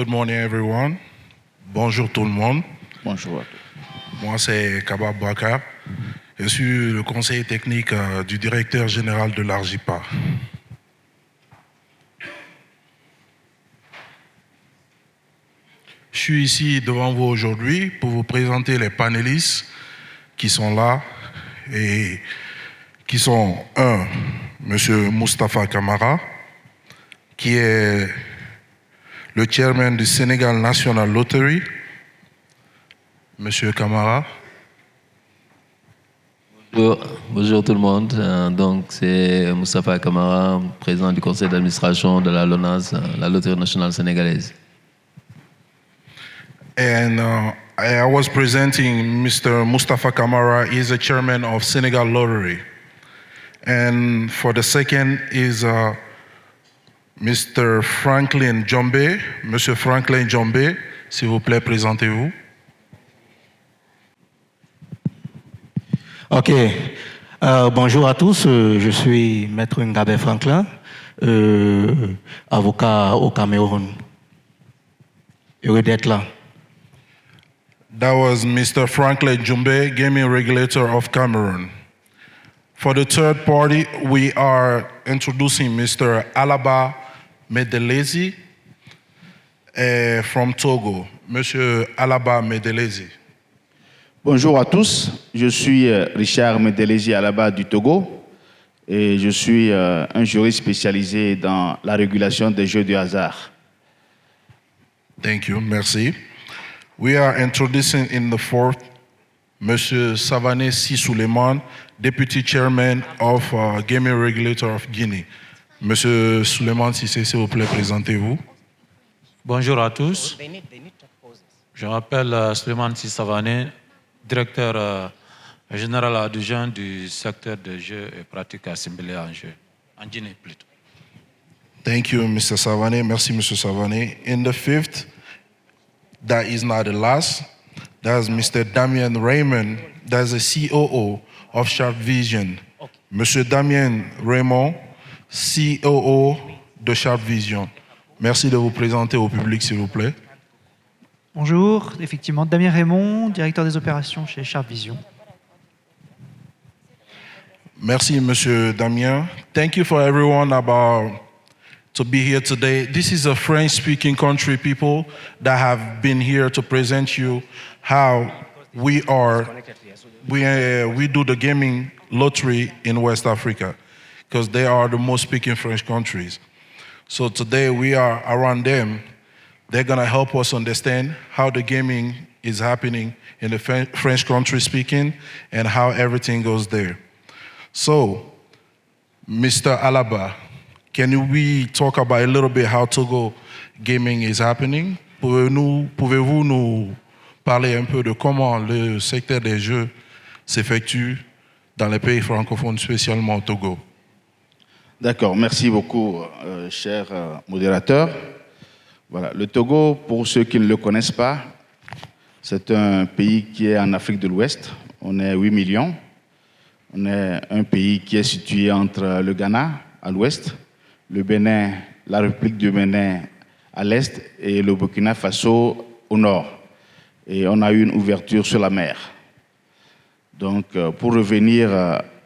Good morning, everyone. Bonjour tout le monde. Bonjour à tous. Moi, c'est Kaba Bouakar. Je suis le conseiller technique du directeur général de l'ARGIPA. Je suis ici devant vous aujourd'hui pour vous présenter les panélistes qui sont là et qui sont M. Moustapha Camara, qui est le chairman du Sénégal National Lottery. Monsieur Camara. Bonjour tout le monde. Donc c'est Moustapha Camara, président du conseil d'administration de la LONASE, la Loterie nationale sénégalaise. And I was presenting Mr. Moustapha Camara. He's the chairman of Senegal Lottery. And for the second is Mr. Franklin Djombe. Monsieur Franklin Djombe, s'il vous plaît, présentez-vous. Ok. Bonjour à tous. Je suis Maître Ngabé Franklin, avocat au Cameroun. Heureux d'être là. That was Mr. Franklin Djombe, gaming regulator of Cameroon. For the third party, we are introducing Mr. Alaba Medelezi from Togo. Monsieur Alaba Medelezi. Bonjour à tous, je suis Richard Medelezi Alaba du Togo et je suis un juriste spécialisé dans la régulation des jeux de hasard. Thank you, merci. We are introducing in the fourth Monsieur Savané Si Suleiman, Deputy Chairman of Gaming Regulator of Guinea. Monsieur Suleiman Sissé, s'il vous plaît, présentez-vous. Bonjour à tous. Je m'appelle Suleiman Si Savané, directeur général adjoint du secteur de jeux et pratiques assimilées en jeu, en Guinée plutôt. Thank you, Mr. Savané. Merci, Mr. Savané. In the fifth, that is not the last. That's Mr. Damien Raymond. That's the COO of Sharp Vision. Okay. Monsieur Damien Raymond, COO de Sharp Vision. Merci de vous présenter au public, s'il vous plaît. Bonjour, effectivement, Damien Raymond, directeur des opérations chez Sharp Vision. Merci, Monsieur Damien. Thank you for everyone to be here today. This is a French-speaking country, people that have been here to present you how we do the gaming lottery in West Africa, because they are the most speaking French countries. So today we are around them. They're gonna help us understand how the gaming is happening in the French country speaking and how everything goes there. So, Mr. Alaba, can we talk about a little bit how Togo gaming is happening? Pouvez-vous nous parler un peu de comment le secteur des jeux s'effectue dans les pays francophones, spécialement au Togo? D'accord, merci beaucoup, cher modérateur. Voilà, le Togo, pour ceux qui ne le connaissent pas, c'est un pays qui est en Afrique de l'Ouest. On est 8 millions. On est un pays qui est situé entre le Ghana à l'ouest, le Bénin, la République du Bénin à l'est et le Burkina Faso au nord. Et on a eu une ouverture sur la mer. Donc, pour revenir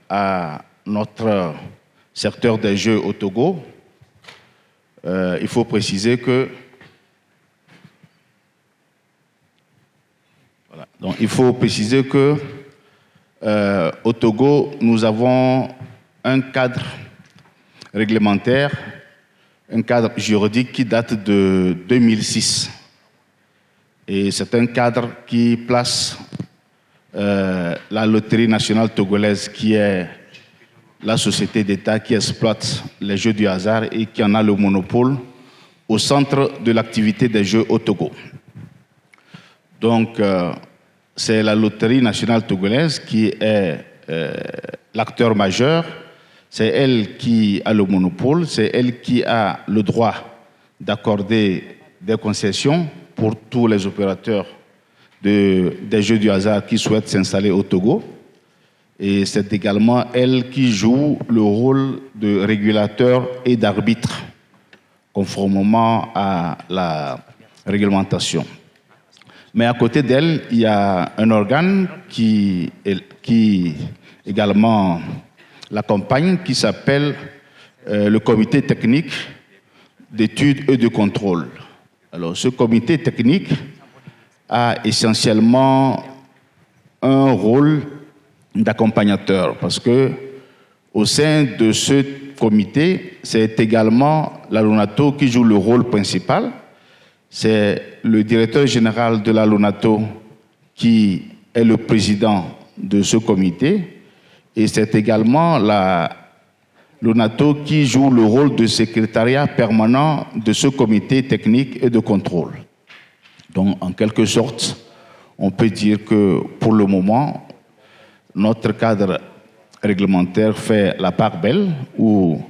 à notre secteur des jeux au Togo, il faut préciser que donc, il faut préciser que au Togo, nous avons un cadre réglementaire, un cadre juridique qui date de 2006. Et c'est un cadre qui place la Loterie nationale togolaise, qui est la société d'État qui exploite les jeux du hasard et qui en a le monopole, au centre de l'activité des jeux au Togo. Donc, c'est la Loterie nationale togolaise qui est l'acteur majeur. C'est elle qui a le monopole, c'est elle qui a le droit d'accorder des concessions pour tous les opérateurs des jeux du hasard qui souhaitent s'installer au Togo. Et c'est également elle qui joue le rôle de régulateur et d'arbitre, conformément à réglementation. Mais à côté d'elle, il y a un organe qui également l'accompagne, qui s'appelle le comité technique d'études et de contrôle. Alors, ce comité technique a essentiellement un rôle d'accompagnateur, parce que au sein de ce comité, c'est également la LONATO qui joue le rôle principal. C'est le directeur général de la LONATO qui est le président de ce comité, et c'est également la LONATO qui joue le rôle de secrétariat permanent de ce comité technique et de contrôle. Donc, en quelque sorte, on peut dire que pour le moment, notre cadre réglementaire fait la part belle, où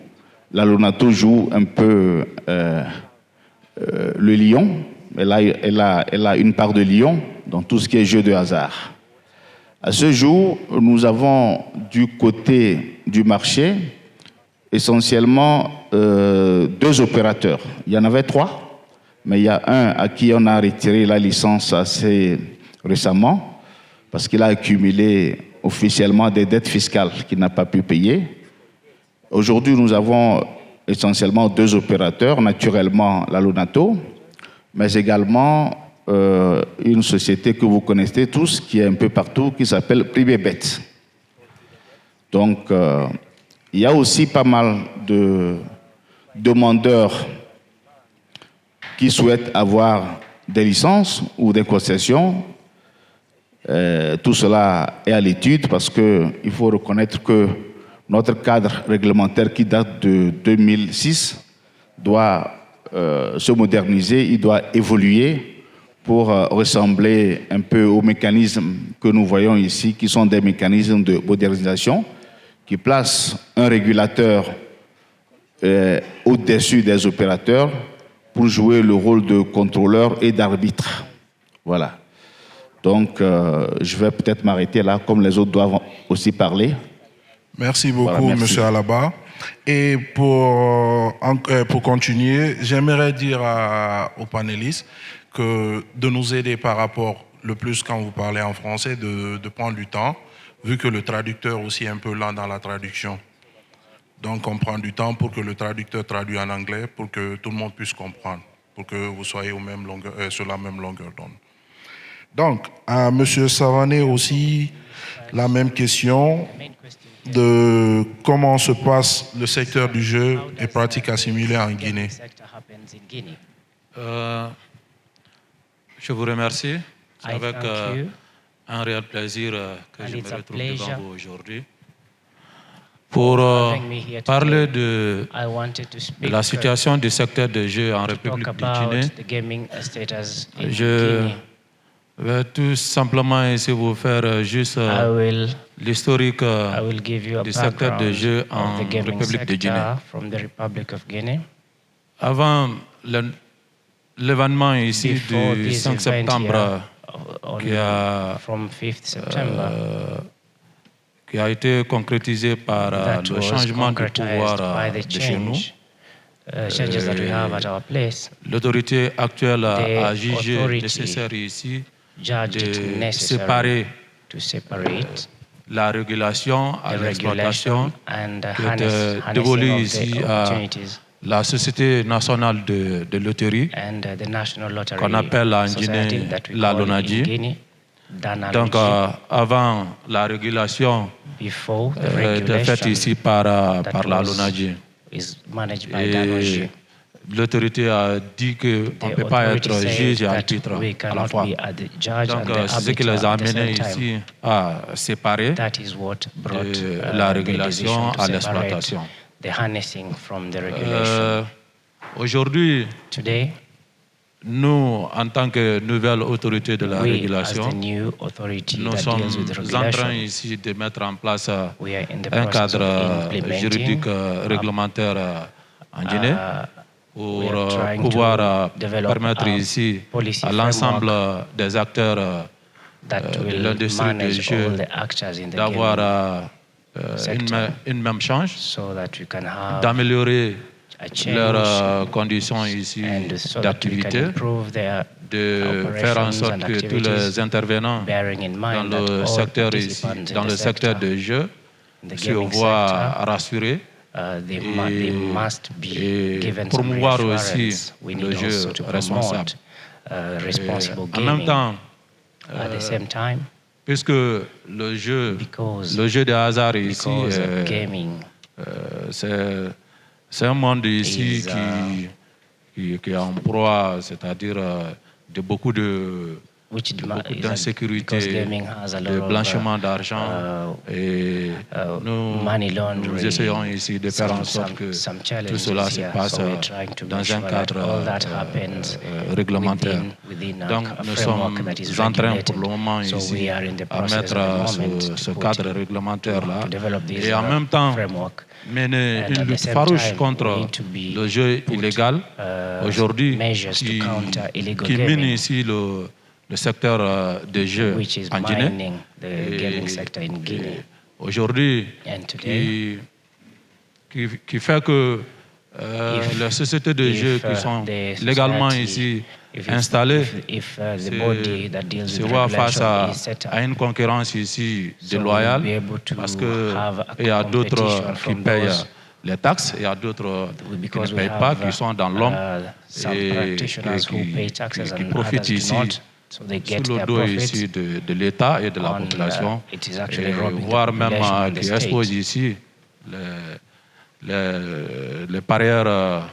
la LONATO joue un peu le lion. Elle a une part de lion dans tout ce qui est jeu de hasard. À ce jour, nous avons du côté du marché essentiellement 2 opérateurs. Il y en avait 3, mais il y a un à qui on a retiré la licence assez récemment parce qu'il a accumulé officiellement des dettes fiscales qu'il n'a pas pu payer. Aujourd'hui, nous avons essentiellement 2 opérateurs, naturellement la LONATO, mais également une société que vous connaissez tous, qui est un peu partout, qui s'appelle Privébet. Donc, il y a aussi pas mal de demandeurs qui souhaitent avoir des licences ou des concessions. Tout cela est à l'étude parce qu'il faut reconnaître que notre cadre réglementaire qui date de 2006 doit se moderniser, il doit évoluer pour ressembler un peu aux mécanismes que nous voyons ici, qui sont des mécanismes de modernisation, qui placent un régulateur au-dessus des opérateurs pour jouer le rôle de contrôleur et d'arbitre. Voilà. Donc, je vais peut-être m'arrêter là, comme les autres doivent aussi parler. Merci beaucoup, Voilà, merci. M. Alaba. Et pour continuer, j'aimerais dire aux panélistes de nous aider par rapport, le plus quand vous parlez en français, de prendre du temps, vu que le traducteur aussi est un peu lent dans la traduction. Donc, on prend du temps pour que le traducteur traduise en anglais, pour que tout le monde puisse comprendre, pour que vous soyez sur la même longueur d'onde. Donc, à M. Savané aussi, la même question de comment se passe le secteur du jeu et pratiques assimilées en Guinée. Je vous remercie. C'est avec un réel plaisir que je me retrouve devant vous aujourd'hui pour parler de la situation du secteur de jeu en République de Guinée. Je vais tout simplement essayer de vous faire juste l'historique du secteur de jeu en République de Guinée. Avant l'événement ici du 5 septembre qui a été concrétisé par le changement de pouvoir de chez nous. L'autorité actuelle a jugé nécessaire ici de séparer la régulation à l'exploitation qui était dévolue ici à la Société nationale de loterie, qu'on appelle en Guinée la LONADI. Donc, avant la régulation était faite ici par la LONADI. Et l'autorité a dit qu'on ne peut pas être juge et arbitre à la fois. Donc, c'est ce qui les a amenés ici à séparer de la régulation à l'exploitation. Aujourd'hui, nous, en tant que nouvelle autorité de la régulation, nous sommes en train ici de mettre en place un cadre juridique réglementaire en Guinée pour pouvoir permettre ici à l'ensemble des acteurs de l'industrie des jeux d'avoir une même chance, d'améliorer a change leurs conditions ici and so that we can d'activité, improve their de faire en sorte que tous les intervenants bearing in dans mind that le all secteur ici, participants dans in le the secteur sector, de jeu, in the se gaming voient sector, rassurés they must be et given some promouvoir aussi reassurance. We le need jeu also to responsable. promote responsible En même gaming. temps, At the same time, puisque le jeu because de hasard ici, gaming c'est un monde ici is, qui est en proie, c'est-à-dire de beaucoup d'insécurité, de blanchiment d'argent. Et nous essayons ici de faire en sorte que tout cela se passe dans un cadre réglementaire. Donc nous sommes en train pour le moment ici à mettre ce cadre réglementaire-là et en même temps mener une lutte farouche contre le jeu illégal aujourd'hui qui mine ici le secteur des jeux en Guinée. Aujourd'hui, qui fait que les sociétés de jeux qui sont légalement ici installées se voient face à une concurrence ici déloyale parce qu'il y a d'autres qui payent les taxes, il y a d'autres qui ne payent pas, qui sont dans l'ombre et qui profitent ici sous le dos ici de l'État et de la population, voire même qui exposent ici les parieurs à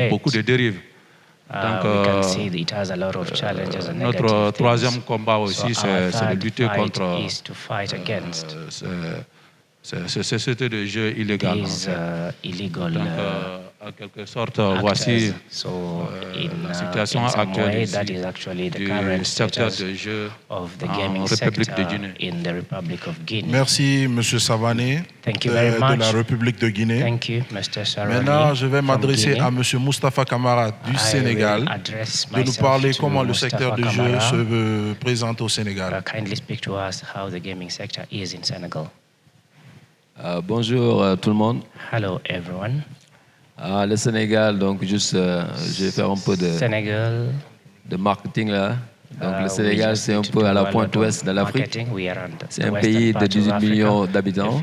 beaucoup de dérives. Donc, notre troisième combat aussi, c'est de lutter contre ces sociétés de jeux illégales. Donc, en quelque sorte, voici la situation actuelle ici du secteur de jeux en République de Guinée. Merci, M. Savané, de la République de Guinée. Maintenant, je vais m'adresser à M. Moustapha Camara du Sénégal de nous parler comment le secteur de jeux se présente au Sénégal. Kindly speak to us how the gaming sector is in Senegal. Bonjour tout le monde. Hello everyone. Le Sénégal, donc juste, je vais faire un peu de marketing là. Donc le Sénégal, c'est un peu à la pointe ouest de l'Afrique. C'est un pays de 18 millions d'habitants.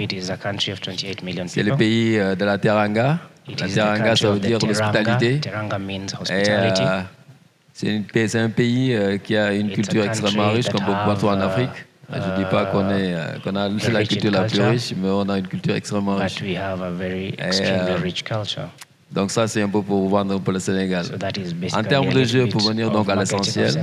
C'est le pays de la Teranga. La Teranga, ça veut dire l'hospitalité. C'est un pays qui a une culture extrêmement riche, comme beaucoup partout en Afrique. Je ne dis pas qu'on a la culture la plus riche, mais on a une culture extrêmement riche. Donc ça, c'est un peu pour vendre un peu le Sénégal. En termes de jeu, pour venir donc à l'essentiel,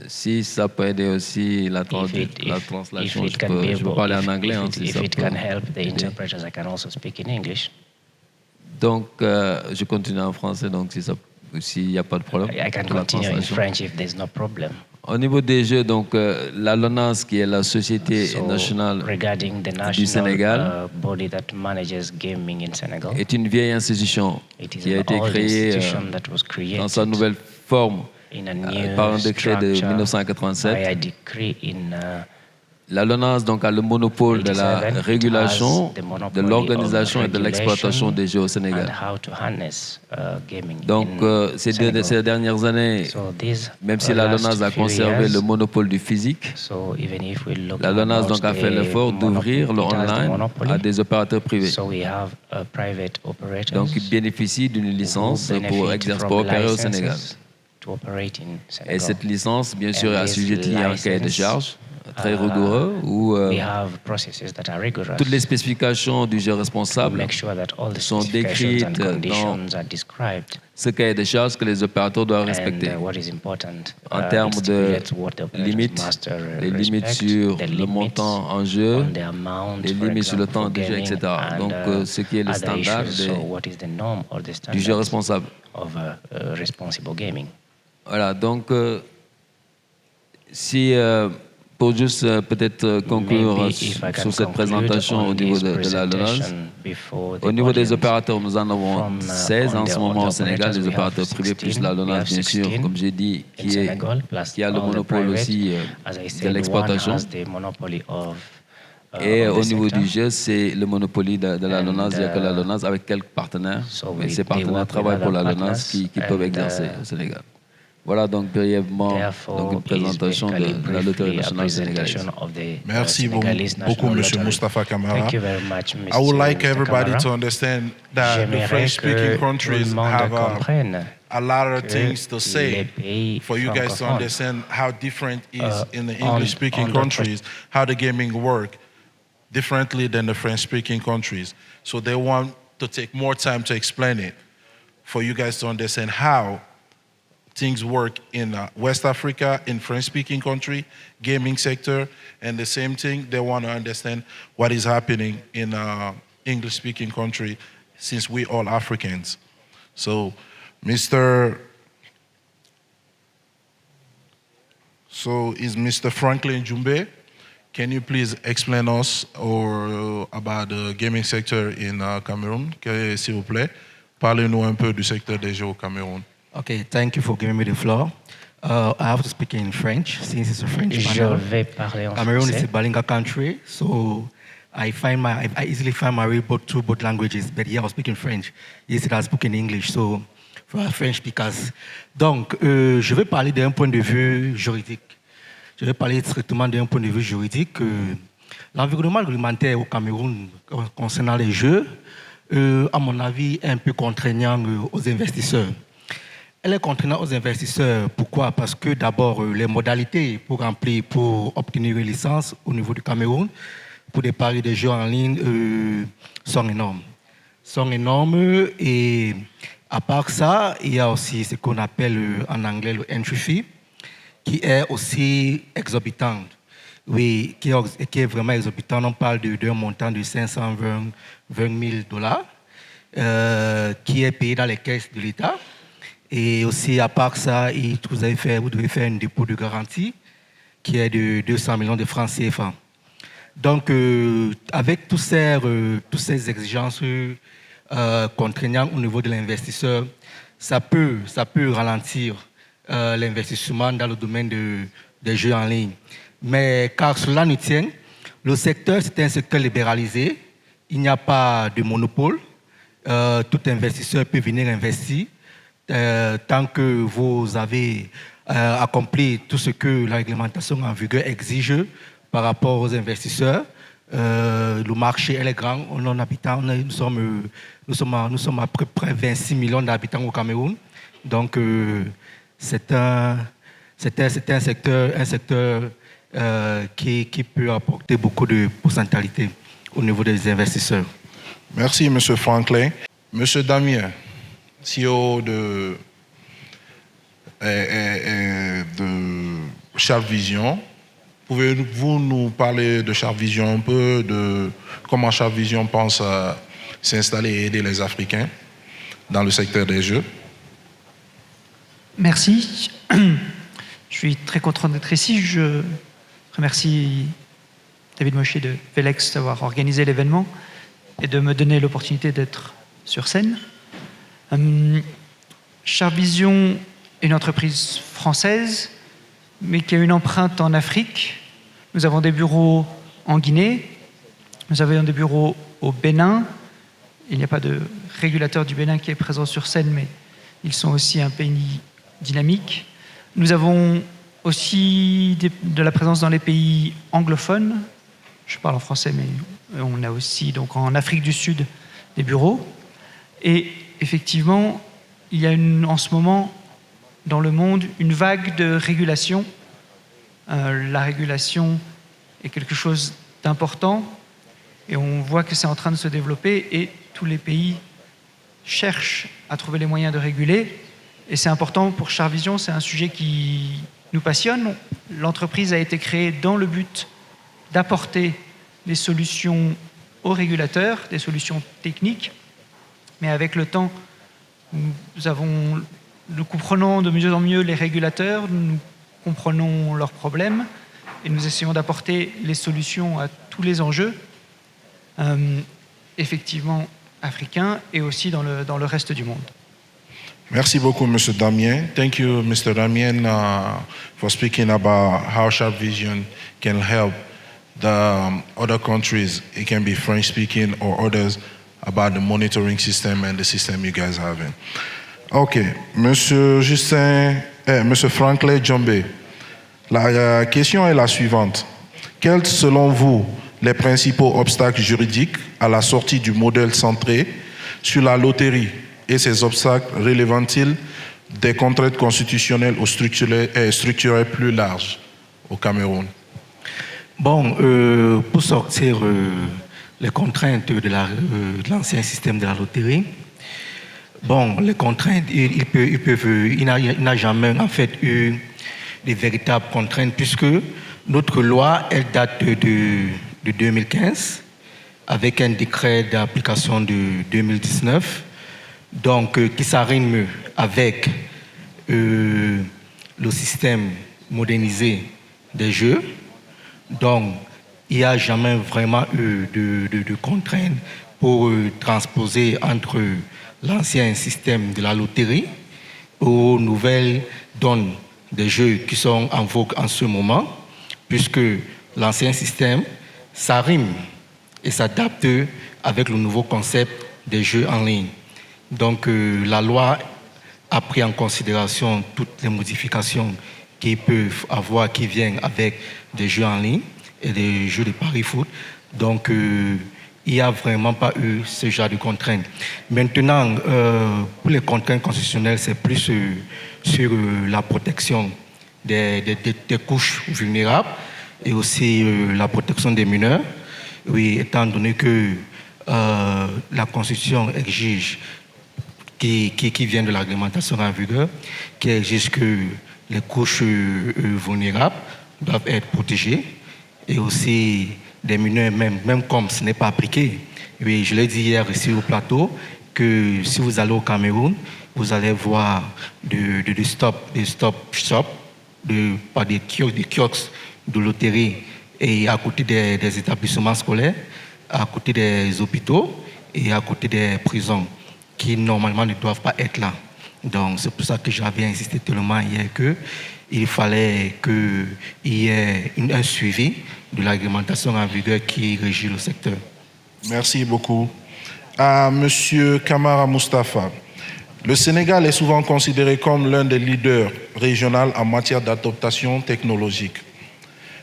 si ça peut aider aussi la translation, je peux parler en anglais. Si ça peut aider. Donc, je continue en français, donc s'il n'y a pas de problème. I can continue in French if there's no problem. Au niveau des jeux, donc, la LONASE, qui est la société nationale du Sénégal, est une vieille institution qui a été créée dans sa nouvelle forme par un décret de 1987. La LONASE donc, a le monopole de la régulation, de l'organisation et de l'exploitation des jeux au Sénégal. Donc, ces dernières années, même si la LONASE a conservé le monopole du physique, la LONASE donc, a fait l'effort d'ouvrir le online à des opérateurs privés. Donc, ils bénéficient d'une licence pour opérer au Sénégal. Et cette licence, bien sûr, est assujettie à un cahier de charges très rigoureux où toutes les spécifications du jeu responsable sont décrites dans ce cahier de charges que les opérateurs doivent respecter. En termes de limites, les limites sur le montant en jeu, les limites sur le temps de jeu, etc. Donc, ce qui est le standard du jeu responsable. Voilà, donc, si... pour juste peut-être conclure sur cette présentation au niveau de la LONASE, au niveau des opérateurs, nous en avons 16 en ce moment au Sénégal, des opérateurs privés plus la LONASE, bien sûr, comme j'ai dit, qui a le monopole aussi de l'exploitation. Et au niveau du jeu, c'est le monopole de la LONASE. Il n'y a que la LONASE avec quelques partenaires. Mais ces partenaires travaillent pour la LONASE qui peuvent exercer au Sénégal. Voilà donc brièvement une présentation de la loterie nationale sénégalaise. Merci beaucoup, M. Moustapha Camara. I would like everybody to understand that the French-speaking countries have a lot of things to say for you guys to understand how different it is in the English-speaking countries, how the gaming work differently than the French-speaking countries. So they want to take more time to explain it for you guys to understand how things work in West Africa, in French-speaking country, gaming sector, and the same thing, they want to understand what is happening in English-speaking country, since we all Africans. So, is Mr. Franklin Jumbe? Can you please explain us about the gaming sector in Cameroon, s'il vous plaît? Parlez-nous un peu du secteur des jeux au Cameroun. Okay, thank you for giving me the floor. I have to speak in French since it's a French panel. Cameroon is a bilingual country, so I easily find my way to both languages. But here I was speaking French. Yesterday I was speaking English, so for our French speakers. Donc, je vais parler d'un point de vue juridique. Je vais parler strictement d'un point de vue juridique. L'environnement réglementaire au Cameroun concernant les jeux, à mon avis, est un peu contraignant aux investisseurs. Elle est contraignante aux investisseurs. Pourquoi? Parce que d'abord, les modalités pour obtenir une licence au niveau du Cameroun, pour des paris de jeux en ligne, sont énormes. Et à part ça, il y a aussi ce qu'on appelle en anglais le entry fee, qui est aussi exorbitant. Oui, qui est vraiment exorbitant. On parle d'un montant de $520 000 qui est payé dans les caisses de l'État. Et aussi, à part ça, vous devez faire un dépôt de garantie qui est de 200 millions de francs CFA. Donc, avec toutes ces exigences contraignantes au niveau de l'investisseur, ça peut ralentir l'investissement dans le domaine des jeux en ligne. Mais car cela nous tient, le secteur, c'est un secteur libéralisé. Il n'y a pas de monopole. Tout investisseur peut venir investir tant que vous avez accompli tout ce que la réglementation en vigueur exige par rapport aux investisseurs. Le marché est grand. Nous sommes à peu près 26 millions d'habitants au Cameroun. Donc, c'est un secteur qui peut apporter beaucoup de potentialités au niveau des investisseurs. Merci, M. Franklin. M. Damien, CEO de Sharp Vision, pouvez-vous nous parler de Sharp Vision un peu, de comment Sharp Vision pense s'installer et aider les Africains dans le secteur des jeux? Merci. Je suis très content d'être ici. Je remercie David Moshe de Velex d'avoir organisé l'événement et de me donner l'opportunité d'être sur scène. Sharp Vision est une entreprise française, mais qui a une empreinte en Afrique. Nous avons des bureaux en Guinée, nous avons des bureaux au Bénin. Il n'y a pas de régulateur du Bénin qui est présent sur scène, mais ils sont aussi un pays dynamique. Nous avons aussi de la présence dans les pays anglophones. Je parle en français, mais on a aussi donc en Afrique du Sud des bureaux. Et effectivement, il y a en ce moment dans le monde une vague de régulation. La régulation est quelque chose d'important et on voit que c'est en train de se développer et tous les pays cherchent à trouver les moyens de réguler. Et c'est important pour Sharp Vision, c'est un sujet qui nous passionne. L'entreprise a été créée dans le but d'apporter des solutions aux régulateurs, des solutions techniques. Mais avec le temps, nous comprenons de mieux en mieux les régulateurs, nous comprenons leurs problèmes et nous essayons d'apporter les solutions à tous les enjeux, effectivement africains et aussi dans le reste du monde. Merci beaucoup, Mr. Damien. Thank you, Mr. Damien, for speaking about how Sharp Vision can help the other countries, it can be French speaking or others, about the monitoring system and the system you guys have in. Ok, Monsieur Franklin Djombe, la question est la suivante. Quels, selon vous, les principaux obstacles juridiques à la sortie du modèle centré sur la loterie et ces obstacles relèvent-ils des contraintes constitutionnelles ou structurelles plus larges au Cameroun? Bon, pour sortir les contraintes de l'ancien système de la loterie, bon, les contraintes, il n'a jamais en fait eu de véritables contraintes puisque notre loi, elle date de 2015 avec un décret d'application de 2019, donc qui s'arrime avec le système modernisé des jeux. Donc, il n'y a jamais vraiment eu de contraintes pour transposer entre l'ancien système de la loterie aux nouvelles donnes des jeux qui sont en vogue en ce moment, puisque l'ancien système s'arrime et s'adapte avec le nouveau concept des jeux en ligne. Donc, la loi a pris en considération toutes les modifications qui peuvent avoir, qui viennent avec des jeux en ligne et des jeux de paris-foot. Donc, il n'y a vraiment pas eu ce genre de contraintes. Maintenant, pour les contraintes constitutionnelles, c'est plus sur la protection des couches vulnérables et aussi la protection des mineurs. Oui, étant donné que la Constitution exige, qui vient de la réglementation en vigueur, qui exige que les couches vulnérables doivent être protégées et aussi des mineurs, même comme ce n'est pas appliqué. Oui, je l'ai dit hier ici au plateau que si vous allez au Cameroun, vous allez voir des stop-shops, des kiosques de loterie et à côté des établissements scolaires, à côté des hôpitaux et à côté des prisons qui normalement ne doivent pas être là. Donc c'est pour ça que j'avais insisté tellement hier qu'il fallait qu'il y ait un suivi de la réglementation en vigueur qui régit le secteur. Merci beaucoup. À Monsieur Kamara Mustafa, le Sénégal est souvent considéré comme l'un des leaders régionaux en matière d'adaptation technologique.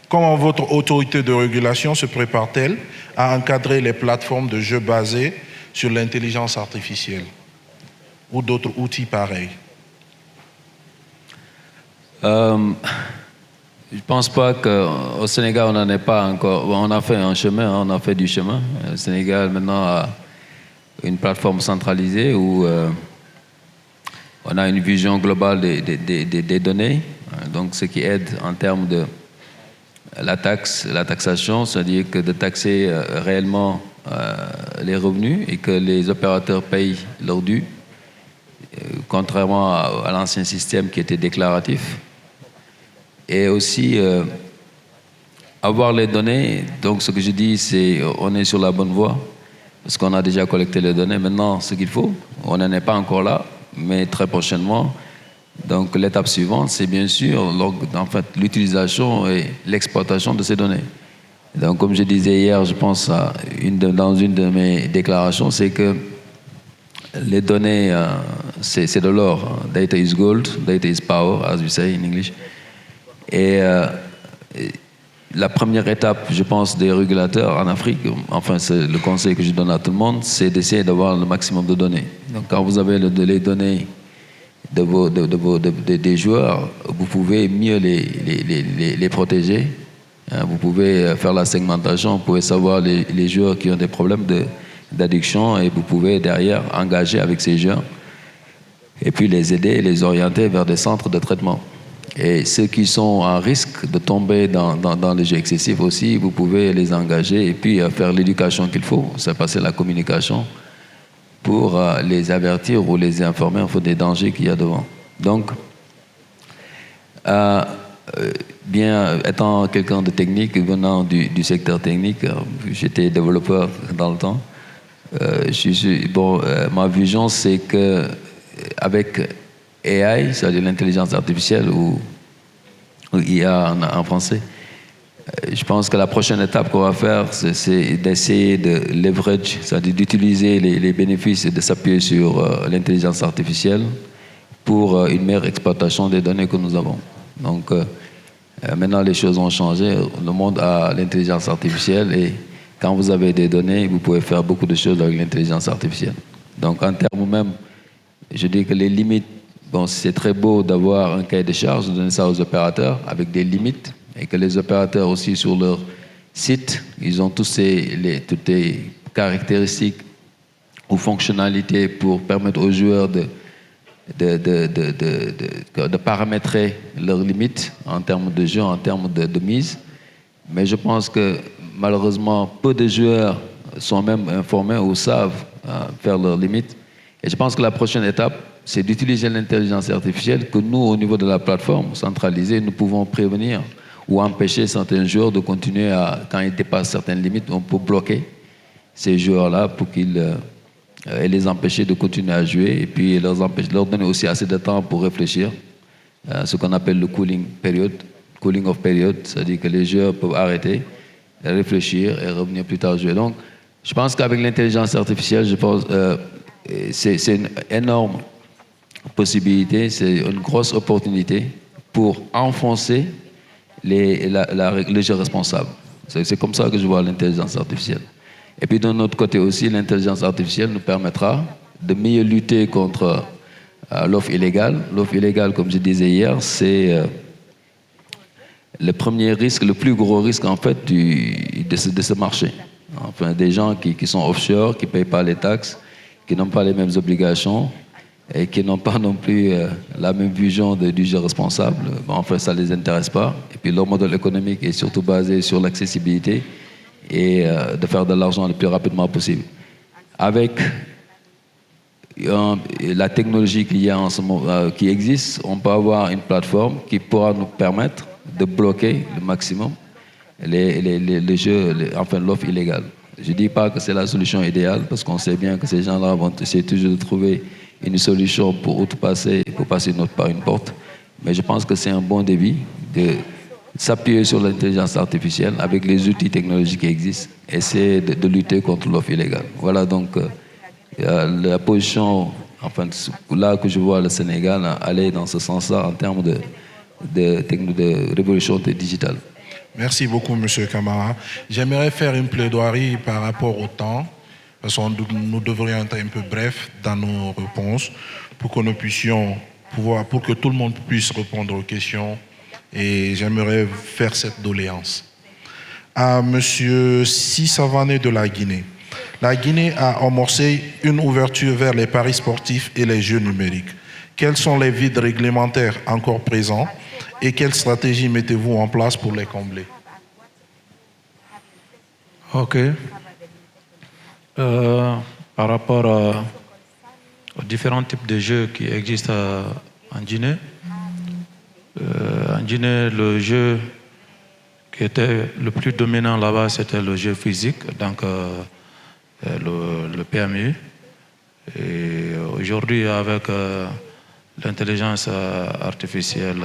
Comment votre autorité de régulation se prépare-t-elle à encadrer les plateformes de jeux basées sur l'intelligence artificielle ou d'autres outils pareils? Je ne pense pas qu'au Sénégal, on n'en est pas encore. On a fait un chemin, on a fait du chemin. Le Sénégal, maintenant, a une plateforme centralisée où on a une vision globale des données. Donc, ce qui aide en termes de la taxation, c'est-à-dire que de taxer réellement les revenus et que les opérateurs payent leur dû, contrairement à l'ancien système qui était déclaratif. Et aussi avoir les données. Donc ce que je dis, c'est on est sur la bonne voie parce qu'on a déjà collecté les données. Maintenant, ce qu'il faut, on n'en est pas encore là, mais très prochainement. Donc l'étape suivante, c'est bien sûr en fait, l'utilisation et l'exploitation de ces données. Donc comme je disais hier, je pense dans une de mes déclarations, c'est que les données, c'est de l'or. Data is gold, data is power, as we say in English. Et la première étape, je pense, des régulateurs en Afrique, enfin c'est le conseil que je donne à tout le monde, c'est d'essayer d'avoir le maximum de données. Donc quand vous avez les données des joueurs, vous pouvez mieux les protéger. Vous pouvez faire la segmentation, vous pouvez savoir les joueurs qui ont des problèmes d'addiction et vous pouvez derrière engager avec ces joueurs et puis les aider et les orienter vers des centres de traitement. Et ceux qui sont en risque de tomber dans les jeux excessifs aussi, vous pouvez les engager et puis faire l'éducation qu'il faut, c'est passer la communication pour les avertir ou les informer en fait, des dangers qu'il y a devant. Donc, bien étant quelqu'un de technique, venant du secteur technique, j'étais développeur dans le temps. Ma vision, c'est que avec AI, c'est-à-dire l'intelligence artificielle ou IA en français, Je pense que la prochaine étape qu'on va faire, c'est d'essayer de leverage, c'est-à-dire d'utiliser les bénéfices et de s'appuyer sur l'intelligence artificielle pour une meilleure exploitation des données que nous avons. Donc, maintenant, les choses ont changé. Le monde a l'intelligence artificielle et quand vous avez des données, vous pouvez faire beaucoup de choses avec l'intelligence artificielle. Donc, en termes même, je dis que les limites, bon, c'est très beau d'avoir un cahier de charges, de donner ça aux opérateurs avec des limites, et que les opérateurs aussi sur leur site, ils ont toutes les caractéristiques ou fonctionnalités pour permettre aux joueurs de paramétrer leurs limites en termes de jeu, en termes de mise. Mais je pense que malheureusement, peu de joueurs sont même informés ou savent faire leurs limites. Et je pense que la prochaine étape, c'est d'utiliser l'intelligence artificielle que nous, au niveau de la plateforme centralisée, nous pouvons prévenir ou empêcher certains joueurs de continuer quand ils dépassent certaines limites, on peut bloquer ces joueurs-là pour qu'ils et les empêcher de continuer à jouer et puis leur donner aussi assez de temps pour réfléchir, ce qu'on appelle le cooling off period, c'est-à-dire que les joueurs peuvent arrêter, réfléchir et revenir plus tard jouer. Donc, je pense qu'avec l'intelligence artificielle, c'est une énorme possibilité, c'est une grosse opportunité pour enfoncer les jeux responsables. C'est comme ça que je vois l'intelligence artificielle. Et puis d'un autre côté aussi, l'intelligence artificielle nous permettra de mieux lutter contre l'offre illégale. L'offre illégale, comme je disais hier, c'est le premier risque, le plus gros risque en fait de ce marché. Enfin, des gens qui sont offshore, qui ne payent pas les taxes, qui n'ont pas les mêmes obligations et qui n'ont pas non plus la même vision du jeu responsable. Enfin, ça ne les intéresse pas. Et puis leur modèle économique est surtout basé sur l'accessibilité et de faire de l'argent le plus rapidement possible. Avec la technologie qu'il y a en ce moment, qui existe, on peut avoir une plateforme qui pourra nous permettre de bloquer le maximum les jeux, enfin l'offre illégale. Je ne dis pas que c'est la solution idéale, parce qu'on sait bien que ces gens-là vont essayer toujours de trouver une solution pour outpasser, pour passer par une porte. Mais je pense que c'est un bon début de s'appuyer sur l'intelligence artificielle avec les outils technologiques qui existent, essayer de lutter contre l'offre illégale. Voilà donc la position, enfin là que je vois le Sénégal aller dans ce sens-là en termes de révolution digitale. Merci beaucoup, M. Camara. J'aimerais faire une plaidoirie par rapport au temps, parce que nous devrions être un peu brefs dans nos réponses, pour que nous puissions pour que tout le monde puisse répondre aux questions. Et j'aimerais faire cette doléance. À M. Sisavané de la Guinée. La Guinée a amorcé une ouverture vers les paris sportifs et les jeux numériques. Quels sont les vides réglementaires encore présents et quelles stratégies mettez-vous en place pour les combler? OK. Par rapport aux différents types de jeux qui existent en Guinée, le jeu qui était le plus dominant là-bas, c'était le jeu physique, donc le PMU. Et aujourd'hui, avec l'intelligence artificielle,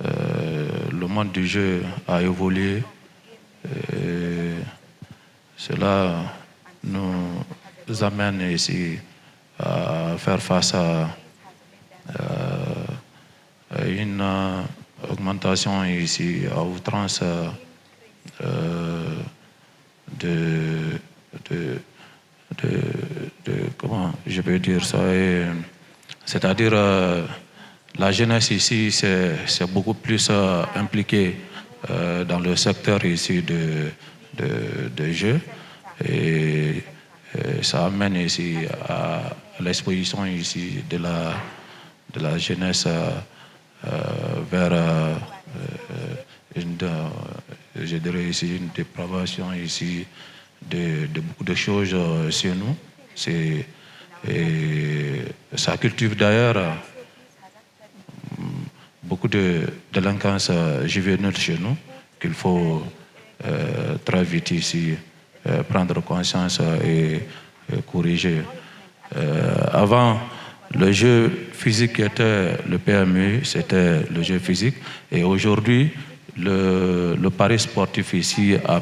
le monde du jeu a évolué. Et cela nous amène ici à faire face à une augmentation ici à outrance comment je peux dire ça, c'est-à-dire la jeunesse ici c'est beaucoup plus impliquée dans le secteur ici de jeux et ça amène ici à l'exposition ici de la jeunesse vers je dirais ici une dépravation ici de beaucoup de choses chez nous. Ça cultive d'ailleurs beaucoup de délinquance juvénile chez nous qu'il faut très vite ici prendre conscience et corriger. Avant, le jeu physique qui était le PMU, c'était le jeu physique. Et aujourd'hui, le pari sportif ici a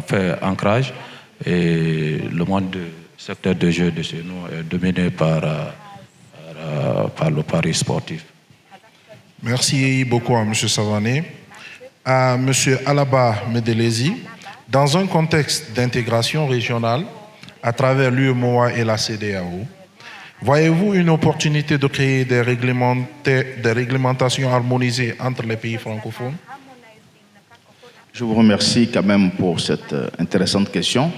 fait ancrage et le monde du secteur de jeu de chez nous est dominé par le pari sportif. Merci beaucoup à M. Savané. À M. Alaba Medelezi, dans un contexte d'intégration régionale à travers l'UEMOA et la CEDEAO, voyez-vous une opportunité de créer des réglementations harmonisées entre les pays francophones? Je vous remercie quand même pour cette intéressante question.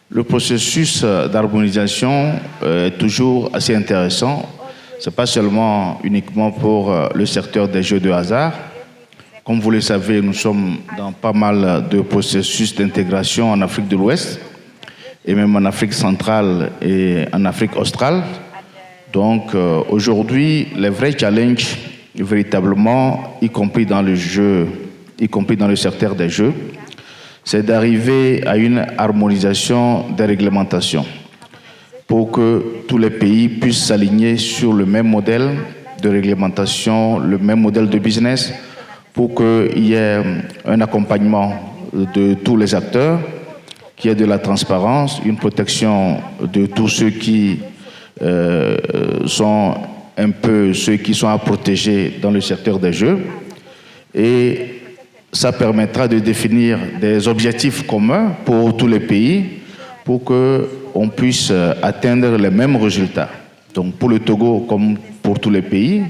Le processus d'harmonisation est toujours assez intéressant. Ce n'est pas seulement uniquement pour le secteur des jeux de hasard. Comme vous le savez, nous sommes dans pas mal de processus d'intégration en Afrique de l'Ouest et même en Afrique centrale et en Afrique australe. Donc aujourd'hui, les vrais challenges, véritablement, y compris dans le jeu, y compris dans le secteur des jeux, c'est d'arriver à une harmonisation des réglementations pour que tous les pays puissent s'aligner sur le même modèle de réglementation, le même modèle de business, pour qu'il y ait un accompagnement de tous les acteurs, qu'il y ait de la transparence, une protection de tous ceux qui sont un peu ceux qui sont à protéger dans le secteur des jeux. Et ça permettra de définir des objectifs communs pour tous les pays pour qu'on puisse atteindre les mêmes résultats. Donc pour le Togo comme pour tous les pays,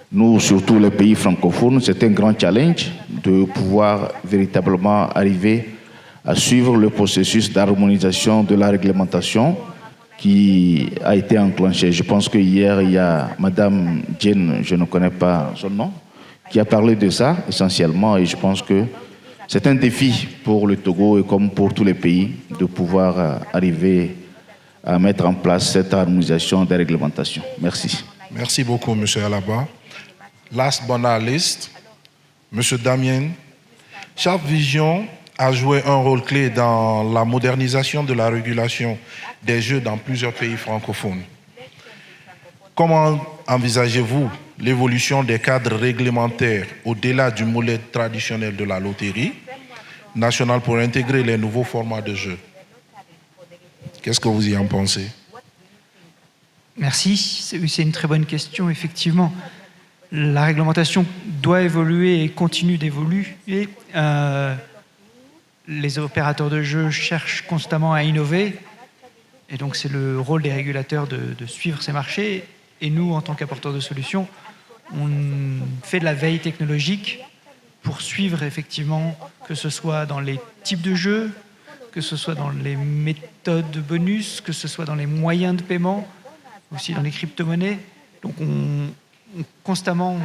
nous, surtout les pays francophones, c'est un grand challenge de pouvoir véritablement arriver à suivre le processus d'harmonisation de la réglementation qui a été enclenché. Je pense que hier, il y a Madame Jane, je ne connais pas son nom, qui a parlé de ça essentiellement, et je pense que c'est un défi pour le Togo et comme pour tous les pays de pouvoir arriver à mettre en place cette harmonisation des réglementations. Merci. Merci beaucoup, M. Alaba. Last but not least, M. Damien, Sharp Vision a joué un rôle clé dans la modernisation de la régulation des jeux dans plusieurs pays francophones. Comment envisagez-vous l'évolution des cadres réglementaires au-delà du modèle traditionnel de la loterie nationale pour intégrer les nouveaux formats de jeux? Qu'est-ce que vous y en pensez? Merci, c'est une très bonne question, effectivement. La réglementation doit évoluer et continue d'évoluer. Les opérateurs de jeux cherchent constamment à innover. Et donc, c'est le rôle des régulateurs de suivre ces marchés. Et nous, en tant qu'apporteurs de solutions, on fait de la veille technologique pour suivre effectivement, que ce soit dans les types de jeux, que ce soit dans les méthodes de bonus, que ce soit dans les moyens de paiement, aussi dans les crypto-monnaies. Donc, constamment,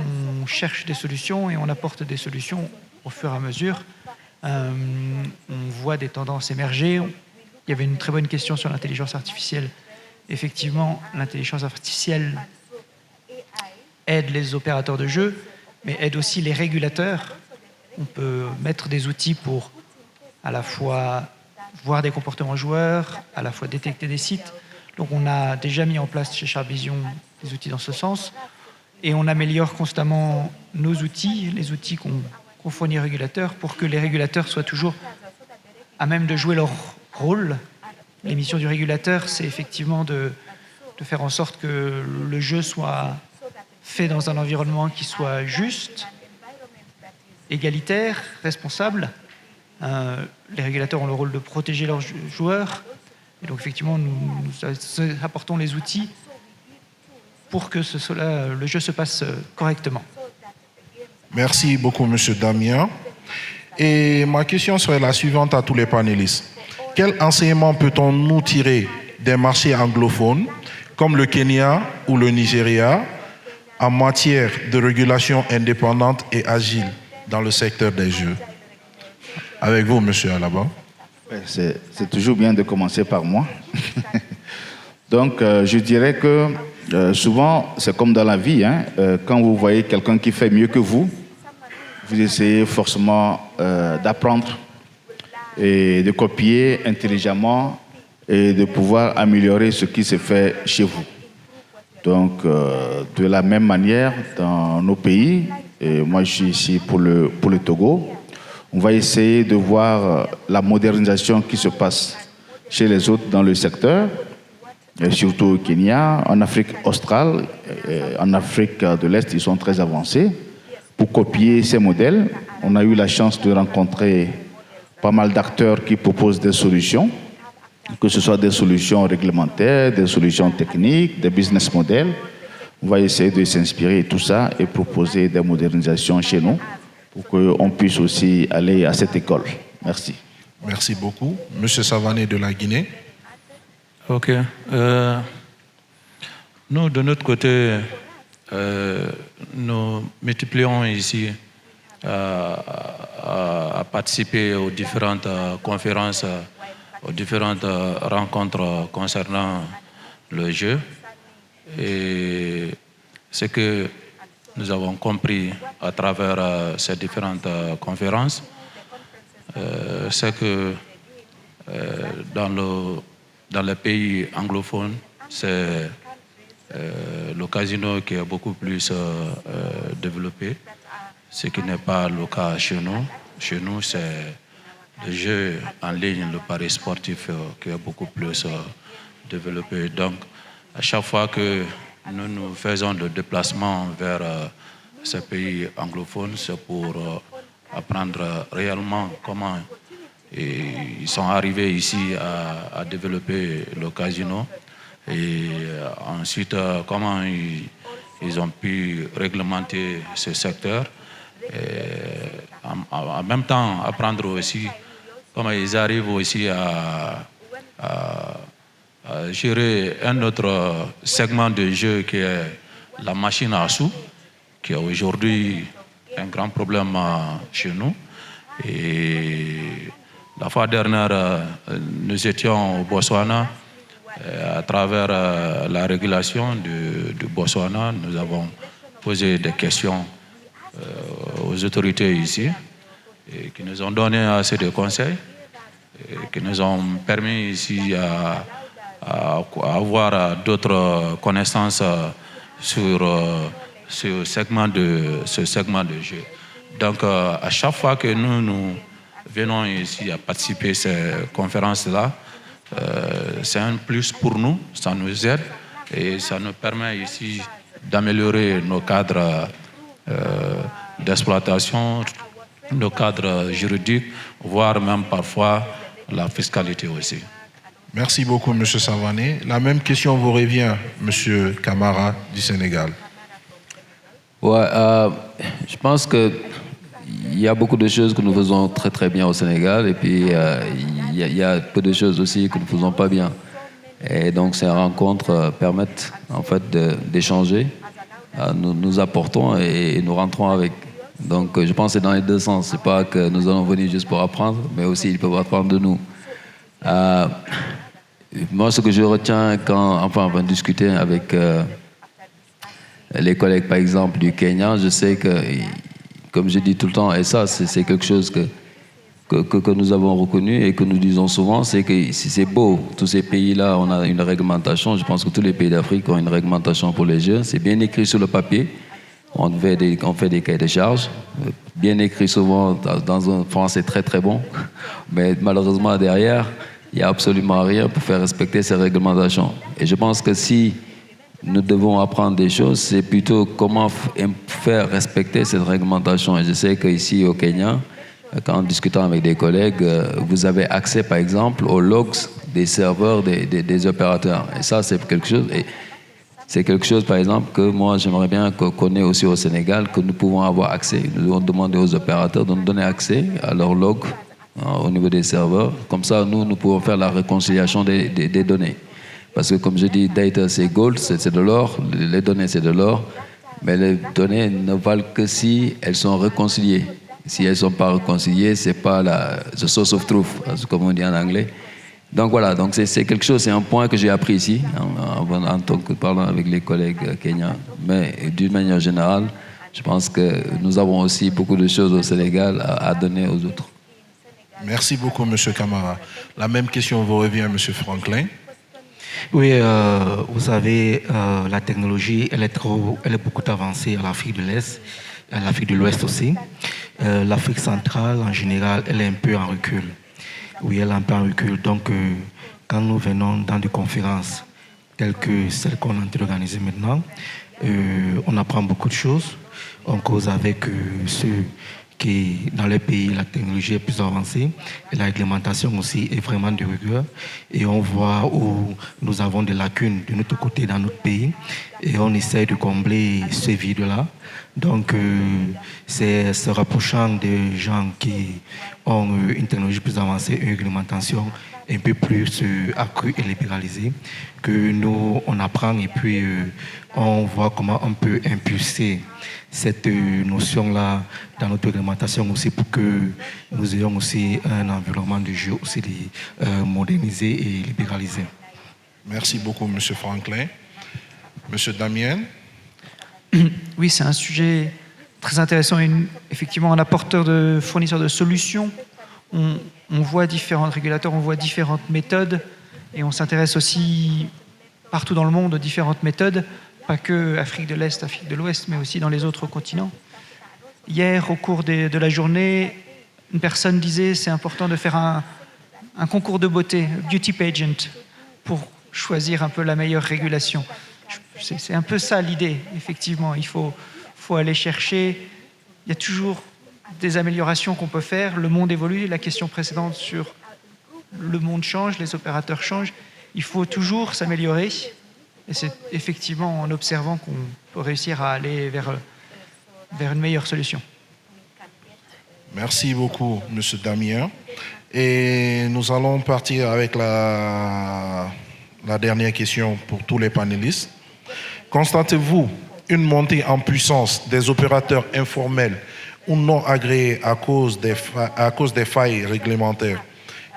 on cherche des solutions et on apporte des solutions au fur et à mesure. On voit des tendances émerger. Il y avait une très bonne question sur l'intelligence artificielle. Effectivement, l'intelligence artificielle aide les opérateurs de jeux, mais aide aussi les régulateurs. On peut mettre des outils pour à la fois voir des comportements joueurs, à la fois détecter des sites. Donc on a déjà mis en place chez Sharp Vision des outils dans ce sens. Et on améliore constamment nos outils, les outils qu'on fournit aux régulateurs, pour que les régulateurs soient toujours à même de jouer leur rôle. Les missions du régulateur, c'est effectivement de faire en sorte que le jeu soit fait dans un environnement qui soit juste, égalitaire, responsable. Les régulateurs ont le rôle de protéger leurs joueurs. Et donc effectivement, nous apportons les outils pour que le jeu se passe correctement. Merci beaucoup, M. Damien. Et ma question serait la suivante à tous les panélistes. Quel enseignement peut-on nous tirer des marchés anglophones, comme le Kenya ou le Nigeria, en matière de régulation indépendante et agile dans le secteur des jeux? Avec vous, M. Alaba. C'est toujours bien de commencer par moi. Donc, je dirais que souvent, c'est comme dans la vie. Quand vous voyez quelqu'un qui fait mieux que vous, vous essayez forcément d'apprendre et de copier intelligemment et de pouvoir améliorer ce qui se fait chez vous. Donc, de la même manière, dans nos pays, et moi je suis ici pour le Togo. On va essayer de voir la modernisation qui se passe chez les autres dans le secteur, et surtout au Kenya, en Afrique australe, en Afrique de l'Est, ils sont très avancés. Pour copier ces modèles, on a eu la chance de rencontrer pas mal d'acteurs qui proposent des solutions, que ce soit des solutions réglementaires, des solutions techniques, des business models. On va essayer de s'inspirer de tout ça et proposer des modernisations chez nous pour qu'on puisse aussi aller à cette école. Merci. Merci beaucoup. Monsieur Savané de la Guinée. OK. Nous, de notre côté, nous multiplions ici à participer aux différentes conférences, aux différentes rencontres concernant le jeu. Et ce que nous avons compris à travers ces différentes conférences, c'est que dans les pays anglophones, c'est le casino qui est beaucoup plus développé, ce qui n'est pas le cas chez nous. Chez nous, c'est le jeu en ligne, le pari sportif qui est beaucoup plus développé. Donc, à chaque fois que nous faisons le déplacement vers ces pays anglophones, c'est pour apprendre réellement comment ils sont arrivés ici à développer le casino et ensuite comment ils ont pu réglementer ce secteur. Et en même temps, apprendre aussi comment ils arrivent aussi à gérer un autre segment de jeu qui est la machine à sous, qui est aujourd'hui un grand problème chez nous. Et la fois dernière, nous étions au Botswana. À travers la régulation du Botswana, nous avons posé des questions aux autorités ici, et qui nous ont donné assez de conseils, et qui nous ont permis ici à avoir d'autres connaissances sur ce segment de jeu. Donc, à chaque fois que nous venons ici à participer à ces conférences-là, c'est un plus pour nous, ça nous aide et ça nous permet ici d'améliorer nos cadres d'exploitation, nos cadres juridiques, voire même parfois la fiscalité aussi. Merci beaucoup, M. Savané. La même question vous revient, M. Camara du Sénégal. Ouais, je pense qu'il y a beaucoup de choses que nous faisons très très bien au Sénégal et puis il y a peu de choses aussi que nous ne faisons pas bien. Et donc ces rencontres permettent en fait d'échanger. Nous apportons et nous rentrons avec. Donc je pense que c'est dans les deux sens. C'est pas que nous allons venir juste pour apprendre, mais aussi ils peuvent apprendre de nous. Moi, ce que je retiens quand on va discuter avec les collègues, par exemple, du Kenya, je sais que, comme je dis tout le temps, et ça, c'est quelque chose que nous avons reconnu et que nous disons souvent, c'est que si c'est beau, tous ces pays-là, on a une réglementation. Je pense que tous les pays d'Afrique ont une réglementation pour les jeux. C'est bien écrit sur le papier. On fait des cahiers de charges, bien écrit souvent dans un français très très bon, mais malheureusement derrière, il n'y a absolument rien pour faire respecter ces réglementations. Et je pense que si nous devons apprendre des choses, c'est plutôt comment faire respecter cette réglementation. Et je sais qu'ici au Kenya, en discutant avec des collègues, vous avez accès par exemple aux logs des serveurs des opérateurs. Et ça, c'est quelque chose. Et c'est quelque chose, par exemple, que moi, j'aimerais bien qu'on ait aussi au Sénégal, que nous pouvons avoir accès. Nous devons demander aux opérateurs de nous donner accès à leurs logs au niveau des serveurs. Comme ça, nous pouvons faire la réconciliation des données. Parce que, comme je dis, data, c'est gold, c'est de l'or. Les données, c'est de l'or. Mais les données ne valent que si elles sont réconciliées. Si elles ne sont pas réconciliées, ce n'est pas the source of truth, comme on dit en anglais. Donc voilà, donc c'est quelque chose, c'est un point que j'ai appris ici, en tant que parlant avec les collègues kenyans. Mais d'une manière générale, je pense que nous avons aussi beaucoup de choses au Sénégal à donner aux autres. Merci beaucoup, M. Camara. La même question vous revient, M. Franklin. Oui, vous savez, la technologie, elle est beaucoup avancée à l'Afrique de l'Est. l'Afrique de l'Ouest aussi. L'Afrique centrale, en général, elle est un peu en recul. Oui, elle est un peu en recul. Donc, quand nous venons dans des conférences telles que celles qu'on est en train d'organiser maintenant, on apprend beaucoup de choses. On cause avec ceux qui, dans les pays, la technologie est plus avancée et la réglementation aussi est vraiment de rigueur. Et on voit où nous avons des lacunes de notre côté dans notre pays et on essaie de combler ce vide-là. Donc, c'est se rapprochant des gens qui ont une technologie plus avancée, une réglementation un peu plus accrue et libéralisée, que nous, on apprend et puis on voit comment on peut impulser cette notion-là dans notre réglementation aussi pour que nous ayons aussi un environnement de jeu aussi modernisé et libéralisé. Merci beaucoup, M. Franklin. M. Damien. Oui, c'est un sujet très intéressant et effectivement un apporteur de fournisseur de solutions. On voit différents régulateurs, on voit différentes méthodes et on s'intéresse aussi partout dans le monde aux différentes méthodes, pas que Afrique de l'Est, Afrique de l'Ouest, mais aussi dans les autres continents. Hier, au cours de la journée, une personne disait c'est important de faire un concours de beauté, beauty pageant, pour choisir un peu la meilleure régulation. C'est un peu ça l'idée, effectivement. Il faut aller chercher. Il y a toujours des améliorations qu'on peut faire. Le monde évolue. La question précédente sur le monde change, les opérateurs changent. Il faut toujours s'améliorer. Et c'est effectivement en observant qu'on peut réussir à aller vers une meilleure solution. Merci beaucoup, M. Damien. Et nous allons partir avec la dernière question pour tous les panélistes. Constatez-vous une montée en puissance des opérateurs informels ou non agréés à cause des failles réglementaires?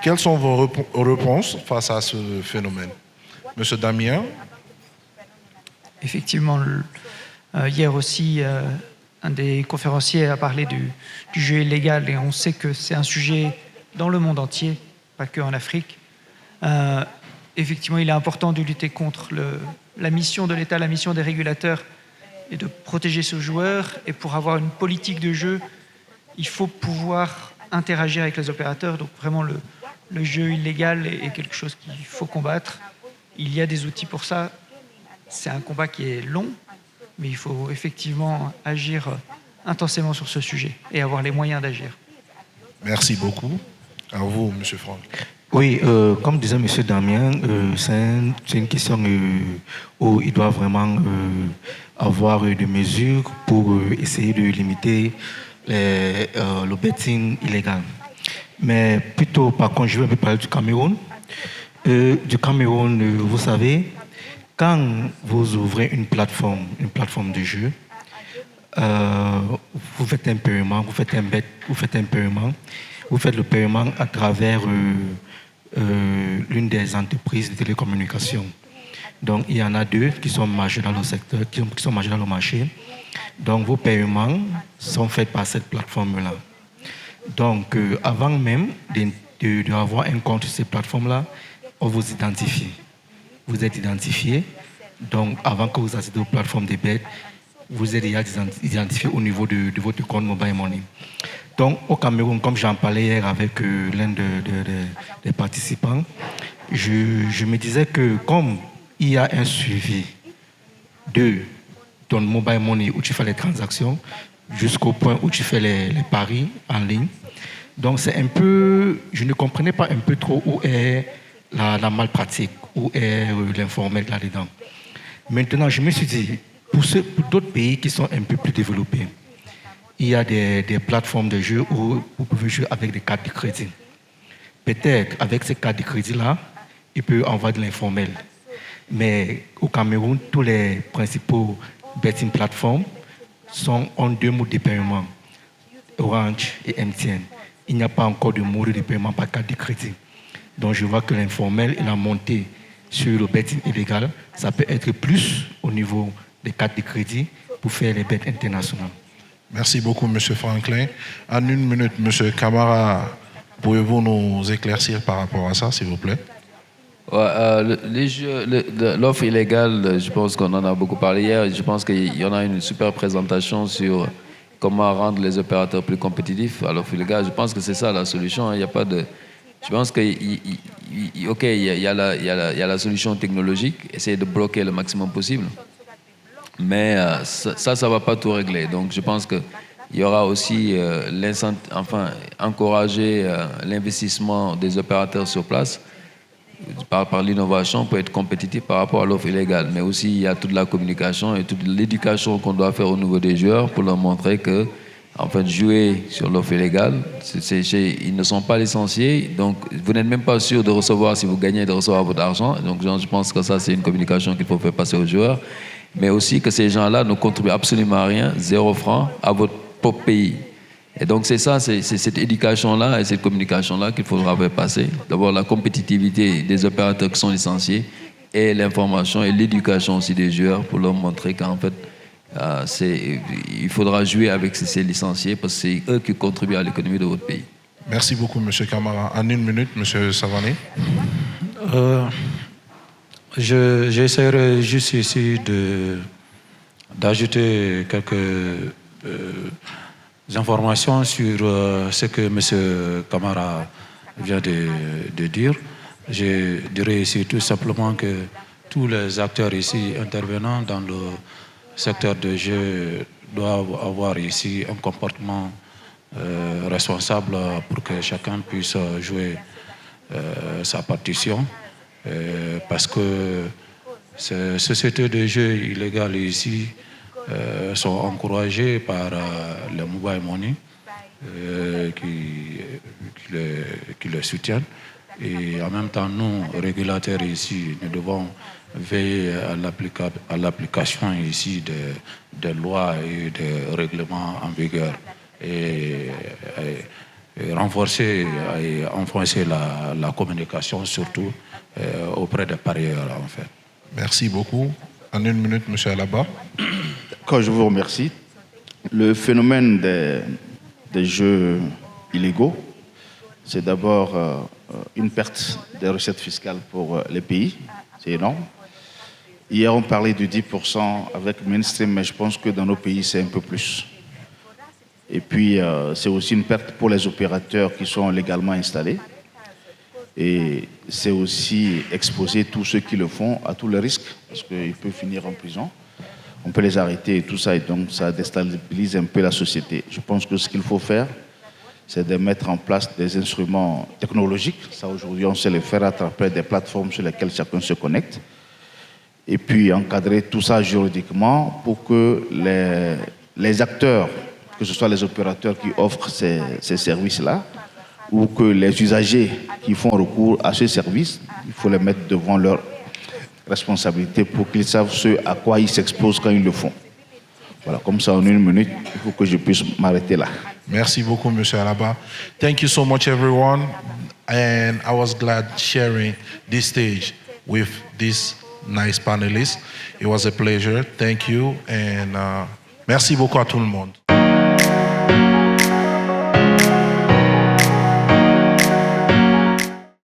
Quelles sont vos réponses face à ce phénomène? Monsieur Damien. Effectivement, hier aussi, un des conférenciers a parlé du jeu illégal et on sait que c'est un sujet dans le monde entier, pas que en Afrique. Effectivement, il est important de lutter contre la mission de l'État, la mission des régulateurs et de protéger ce joueur. Et pour avoir une politique de jeu, il faut pouvoir interagir avec les opérateurs. Donc vraiment, le jeu illégal est quelque chose qu'il faut combattre. Il y a des outils pour ça. C'est un combat qui est long, mais il faut effectivement agir intensément sur ce sujet et avoir les moyens d'agir. Merci beaucoup. À vous, M. Franck. Oui, comme disait M. Damien, c'est une question où il doit vraiment avoir des mesures pour essayer de limiter le betting illégal. Mais plutôt, par contre, je vais un peu parler du Cameroun. Du Cameroun, vous savez, quand vous ouvrez une plateforme de jeu, vous faites un paiement, vous faites le paiement à travers l'une des entreprises de télécommunications. Donc, il y en a deux qui sont majeures dans le secteur, qui sont majeures dans le marché. Donc, vos paiements sont faits par cette plateforme-là. Donc, avant même d'avoir un compte sur ces plateformes-là, on vous identifie. Vous êtes identifié. Donc, avant que vous accédiez aux plateformes des bêtes, vous êtes déjà identifié au niveau de votre compte Mobile Money. Donc, au Cameroun, comme j'en parlais hier avec l'un des participants, je me disais que comme il y a un suivi de ton Mobile Money où tu fais les transactions jusqu'au point où tu fais les paris en ligne, donc c'est un peu, je ne comprenais pas un peu trop où est la malpratique, où est l'informel là-dedans. Maintenant, je me suis dit, pour d'autres pays qui sont un peu plus développés, il y a des plateformes de jeu où vous pouvez jouer avec des cartes de crédit. Peut-être avec ces cartes de crédit-là, il peut avoir de l'informel. Mais au Cameroun, tous les principaux betting plateformes ont deux modes de paiement, Orange et MTN. Il n'y a pas encore de mode de paiement par carte de crédit. Donc je vois que l'informel et la montée sur le betting illégal, ça peut être plus au niveau des cartes de crédit pour faire les bets internationales. Merci beaucoup, M. Franklin. En une minute, M. Camara, pouvez-vous nous éclaircir par rapport à ça, s'il vous plaît? L'offre illégale, je pense qu'on en a beaucoup parlé hier. Je pense qu'il y en a une super présentation sur comment rendre les opérateurs plus compétitifs à l'offre illégale. Je pense que c'est ça la solution. Il n'y a pas de... Je pense qu'il y a la solution technologique, essayer de bloquer le maximum possible. Mais ça ne va pas tout régler. Donc je pense qu'il y aura aussi encourager l'investissement des opérateurs sur place par l'innovation pour être compétitif par rapport à l'offre illégale. Mais aussi, il y a toute la communication et toute l'éducation qu'on doit faire au niveau des joueurs pour leur montrer que, en fait, jouer sur l'offre illégale, ils ne sont pas licenciés. Donc, vous n'êtes même pas sûr de recevoir, si vous gagnez, de recevoir votre argent. Donc, je pense que ça, c'est une communication qu'il faut faire passer aux joueurs. Mais aussi que ces gens-là ne contribuent absolument à rien, 0 franc, à votre propre pays. Et donc, c'est ça, c'est cette éducation-là et cette communication-là qu'il faudra faire passer. D'abord, la compétitivité des opérateurs qui sont licenciés et l'information et l'éducation aussi des joueurs pour leur montrer qu'en fait, il faudra jouer avec ces licenciés parce que c'est eux qui contribuent à l'économie de votre pays. Merci beaucoup, M. Camara. En 1 minute, M. Savané. J'essaierai juste ici d'ajouter quelques informations sur ce que M. Camara vient de dire. Je dirais ici tout simplement que tous les acteurs ici intervenant dans le secteur de jeu doivent avoir ici un comportement responsable pour que chacun puisse jouer sa partition. Parce que ces sociétés de jeux illégales ici sont encouragées par les mobile money qui les soutiennent. Et en même temps, nous, régulateurs ici, nous devons veiller à l'application ici des lois et des règlements en vigueur et renforcer et enfoncer la communication, surtout auprès des parieurs, en fait. Merci beaucoup. En 1 minute, M. Alaba. Quand je vous remercie, le phénomène des jeux illégaux, c'est d'abord une perte des recettes fiscales pour les pays. C'est énorme. Hier, on parlait du 10% avec Mainstream, mais je pense que dans nos pays, c'est un peu plus. Et puis, c'est aussi une perte pour les opérateurs qui sont légalement installés. Et c'est aussi exposer tous ceux qui le font à tous les risques, parce qu'ils peuvent finir en prison. On peut les arrêter et tout ça, et donc ça déstabilise un peu la société. Je pense que ce qu'il faut faire, c'est de mettre en place des instruments technologiques. Ça, aujourd'hui, on sait le faire à travers des plateformes sur lesquelles chacun se connecte. Et puis encadrer tout ça juridiquement pour que les acteurs, que ce soit les opérateurs qui offrent ces services-là, ou que les usagers qui font recours à ce service, il faut les mettre devant leurs responsabilités pour qu'ils savent ce à quoi ils s'exposent quand ils le font. Voilà, comme ça, en 1 minute, il faut que je puisse m'arrêter là. Merci beaucoup, M. Alaba. Thank you so much, everyone. And I was glad sharing this stage with these nice panelists. It was a pleasure. Thank you. And merci beaucoup à tout le monde.